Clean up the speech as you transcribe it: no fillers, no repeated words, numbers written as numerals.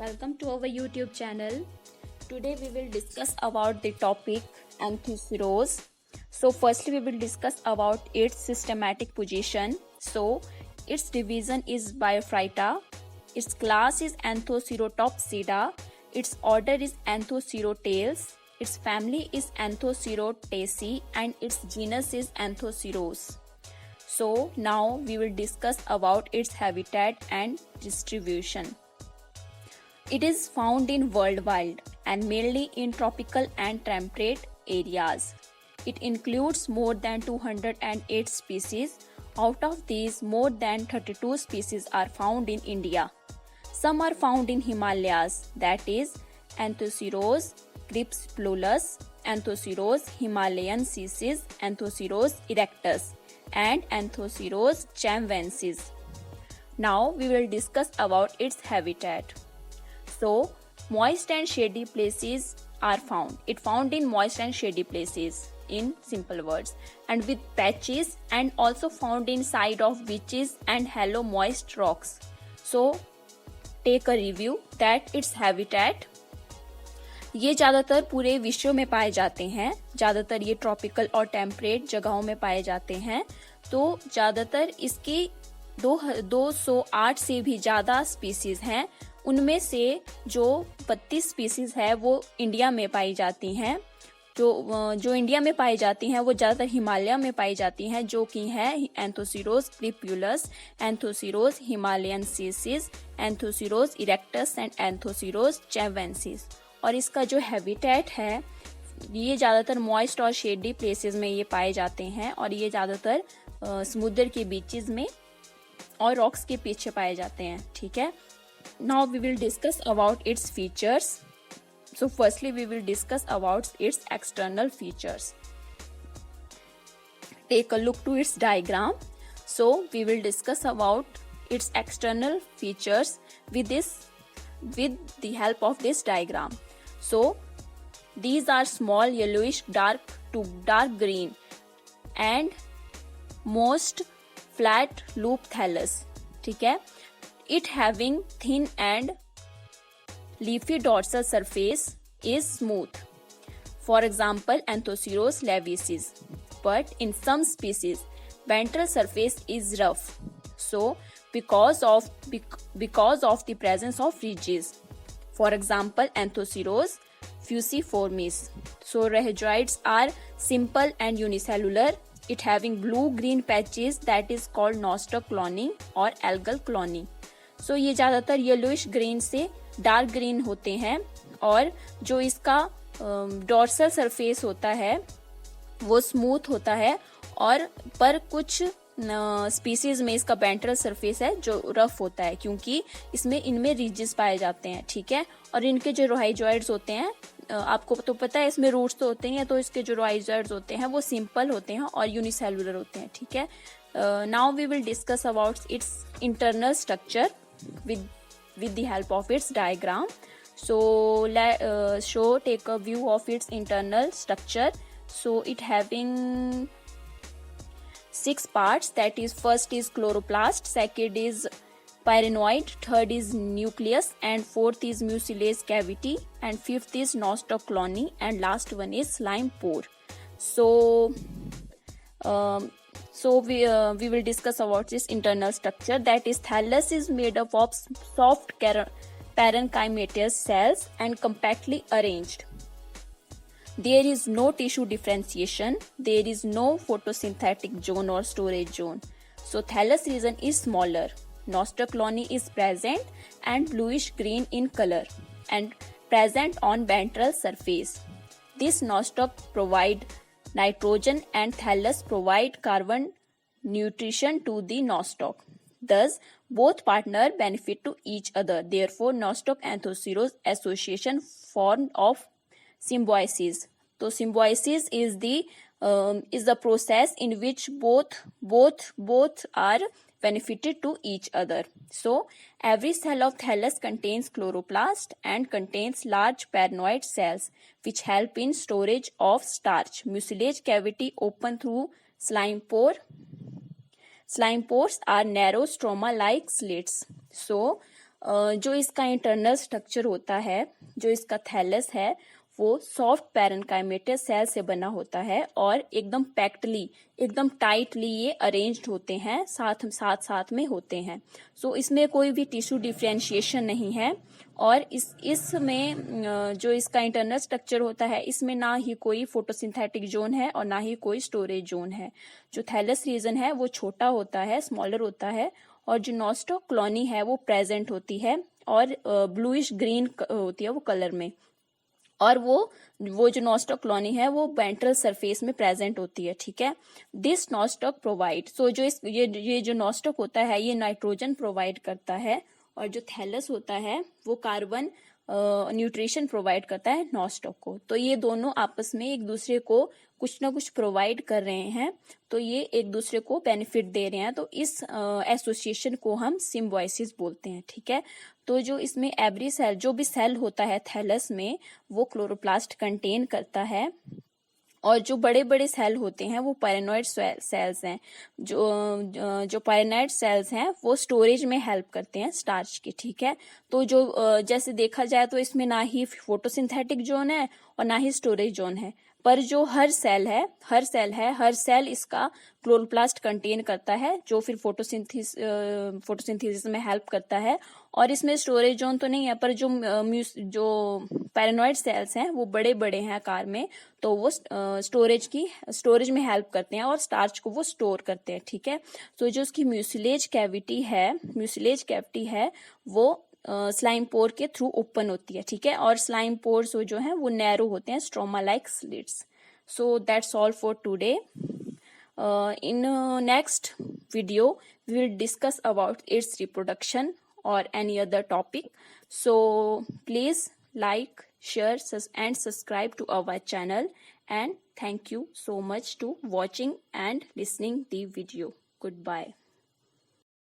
Welcome to our YouTube channel. Today we will discuss about the topic Anthocyrose. So firstly we will discuss about its systematic position. So its division is Biophyta. Its class is Anthocyrotopsida. Its order is Anthocyrotales. Its family is Anthocyrotaceae and its genus is Anthocyrose. So now we will discuss about its habitat and distribution. It is found in worldwide and mainly in tropical and temperate areas. It includes more than 208 species. Out of these, more than 32 species are found in India. Some are found in Himalayas, that is Anthocyrose crypspulus, Anthocyrose himalayensis, Anthocyrose erectus, and Anthocyrose chambensis. Now we will discuss about its habitat. So, moist and shady places are found. It found in moist and shady places, in simple words, and with patches, and also found in side of beaches and hollow moist rocks. So, take a review that its habitat. ये ज़्यादातर पूरे विश्व में पाए जाते हैं. ज़्यादातर ये ट्रॉपिकल और टेम्परेट जगहों में पाए जाते हैं. तो ज़्यादातर इसकी 208 से भी ज़्यादा स्पीसीज हैं. उनमें से जो 32 स्पीसीज है वो इंडिया में पाई जाती हैं. जो इंडिया में पाई जाती हैं वो ज़्यादातर हिमालय में पाई जाती हैं, जो कि है anthoceros क्रिप्यूलस, anthoceros हिमालयनसिस, anthoceros erectus and anthoceros चैवेंसिस. और इसका जो हैबिटेट है ये ज़्यादातर मॉइस्ट और शेडी प्लेसेस में ये पाए जाते हैं और ये ज़्यादातर समुद्र के बीचेस में और रॉक्स के पीछे पाए जाते हैं. ठीक है. Now we will discuss about its features. So firstly we will discuss about its external features. Take a look to its diagram. So we will discuss about its external features with the help of this diagram. So these are small yellowish dark to dark green and most flat loop thallus. ठीक है. It having thin and leafy dorsal surface is smooth. For example, Anthocyrus laevis. But in some species, ventral surface is rough. So, because of the presence of ridges. For example, Anthocyrus fusiformis. So, rhezoids are simple and unicellular. It having blue-green patches that is called nostoc cloning or algal cloning. सो ये ज़्यादातर yellowish green से dark green होते हैं और जो इसका dorsal surface होता है वो स्मूथ होता है और पर कुछ स्पीसीज में इसका वेंट्रल सरफेस है जो रफ होता है क्योंकि इनमें रिजेस पाए जाते हैं. ठीक है. और इनके जो रोहाइजॉइड्स होते हैं आपको तो पता है इसमें रूट्स तो होते हैं, तो इसके जो रोहाइजॉइड्स होते हैं वो सिंपल होते हैं और यूनिसेलुलर होते हैं. ठीक है. Now we will discuss about its internal structure with the help of its diagram. So take a view of its internal structure. So it having 6 parts, that is first is chloroplast, second is pyrenoid, third is nucleus, and fourth is mucilage cavity, and fifth is nostoc cloning, and last one is slime pore. So we will discuss about this internal structure, that is thallus is made up of soft parenchymatous cells and compactly arranged. There is no tissue differentiation. There is no photosynthetic zone or storage zone. So thallus region is smaller. Nostoc cloning is present and bluish green in color and present on ventral surface. This nostoc provide nitrogen and thallus provide carbon nutrition to the nostoc. Thus, both partner benefit to each other. Therefore, nostoc anthocyrose association form of symbiosis. So, symbiosis is the process in which both are benefited to each other. So, every cell of thallus contains chloroplast and contains large parenoid cells which help in storage of starch. Mucilage cavity open through slime pore. Slime pores are narrow stroma-like slits. So, जो इसका internal structure होता है, जो इसका thallus है, वो soft parenchymatous cell से बना होता है और एकदम पैक्टली, एकदम टाइटली ये अरेंज्ड होते हैं, साथ में होते हैं। सो इसमें कोई भी टिश्यू डिफरेंशिएशन नहीं है और इसमें जो इसका इंटरनल स्ट्रक्चर होता है, इसमें ना ही कोई फोटोसिंथेटिक जोन है और ना ही कोई स्टोरेज जोन है। जो थैलस रीजन है वो छोटा होता है, स्मॉलर होता है, और जो नॉस्टॉक कॉलोनी है वो प्रेजेंट होती है और ब्लूइश ग्रीन होती है वो कलर में, और वो जो नॉस्टॉक कॉलोनी है वो वेंट्रल सरफेस में प्रेजेंट होती है। ठीक है, दिस नॉस्टॉक प्रोवाइड, सो जो ये जो नॉस्टॉक होता है ये नाइट्रोजन प्रोवाइड करता है और जो थैलस होता है वो कार्बन न्यूट्रिशन प्रोवाइड करता है नॉस्टॉक को। तो ये दोनों आपस में एक दूसरे को कुछ ना कुछ प्रोवाइड कर रहे हैं, तो ये एक दूसरे को बेनिफिट दे रहे हैं, तो इस एसोसिएशन को हम सिम्बायोसिस बोलते हैं। ठीक है, तो जो इसमें एवरी सेल, जो भी सेल होता है थैलस में, वो क्लोरोप्लास्ट कंटेन करता है, और जो बड़े बड़े सेल होते हैं वो पायरेनॉइड सेल्स हैं। जो पायरेनॉइड सेल्स हैं वो स्टोरेज में हेल्प करते हैं स्टार्च की। ठीक है, तो जो जैसे देखा जाए तो इसमें ना ही फोटोसिंथेटिक जोन है और ना ही स्टोरेज जोन है, पर जो हर सेल इसका क्लोरोप्लास्ट कंटेन करता है, जो फिर फोटोसिंथेसिस में हेल्प करता है। और इसमें स्टोरेज जोन तो नहीं है, पर जो पैरानॉइड सेल्स हैं वो बड़े बड़े हैं आकार में, तो वो स्टोरेज में हेल्प करते हैं और स्टार्च को वो स्टोर करते हैं। ठीक है, तो जो उसकी म्यूसिलेज कैविटी है वो स्लाइम पोर के थ्रू ओपन होती है। ठीक है, और स्लाइम पोर्स जो हैं वो नैरो होते हैं, stroma like slits. So that's all for today. In next video we will discuss about its reproduction or any other topic. So please like, share and subscribe to our channel, and thank you so much to watching and listening the video. Goodbye.